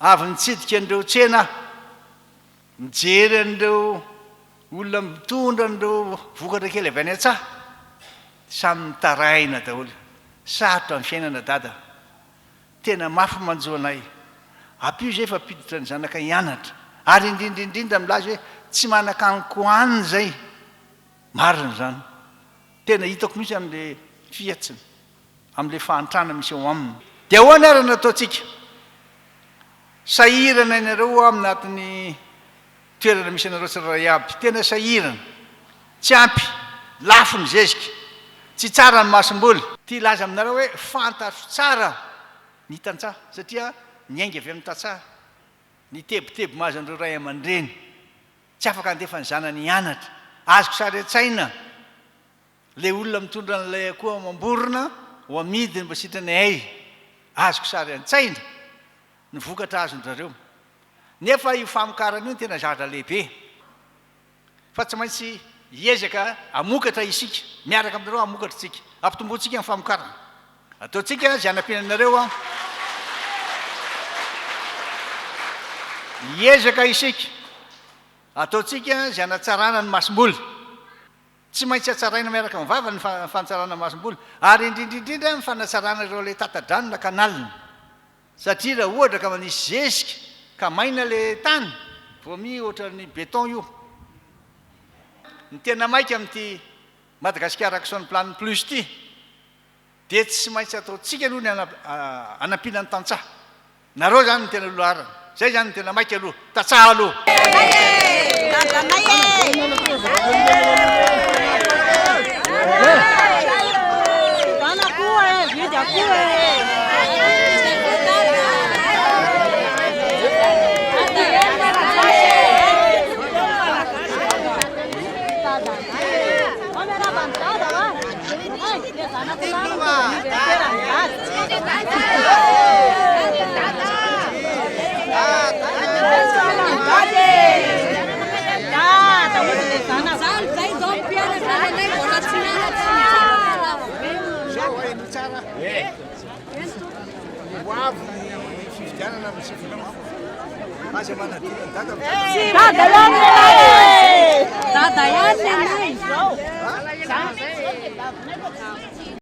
avy nitsidika an'ireo tsena mijery an'ireo olona mitondra an'ireo vokatra kely avy any an-tsaha samy mitaraina daholo sarotra amin'ny fiainana dada tena mafy manjoanay ampio zay fa apiditra ny zanaka hianatra ary indrindraindrindra milaza hoe tsy manan-kanikoaniny zay marina zany tena hitako misy amin'le fiatsiny amin'le fahantrana misy eo aminy dia ahoana ary nataontsika sahirana ianareo aminatin'ny toerana misy anareo tsirairay aby tena sahirana tsy ampy lafo ny zezika tsy tsara ny masom-boly tia laza aminareo hoe fantatro tsara ny tantsaha satria niainga avy amin'ny tantsaha ny tebotebo mahazo an'ireo ray aman-dreny tsy afaka andefa ny zanany hianatra azoko sary an-tsaina le olona mitondra n'ilay akoha mamborona ho amidiny mba sitrany ay azoko sary an-tsaina ny vokatra azondrareo nefa io famokarana io tena zavatra lehibe fa tsy maintsy hiezaka amokatra isika miaraka aminareo amokatra tsika ampitombotsika amin'ny famokarana ataontsika zay anampiananareo a hiezaka isika ataontsika zay anatsarana ny masom-boly tsy maintsy atsaraina miaraka mivava ny fanatsarana masom-boly ary indrindraindrindra ny fanatsarana ireo le tatadranona kanalina satria raha ohatra ka manisy zezika ka maina le tany vomi ohatran'ny beton io ny tena maika amin'ity Madagasikara action plan plus ty dia tsy maintsy ataontsika aloha ny anampinany tantsaha nareo zany ny tena loharana zay zany ny tena maika aloha tantsaha aloha Dada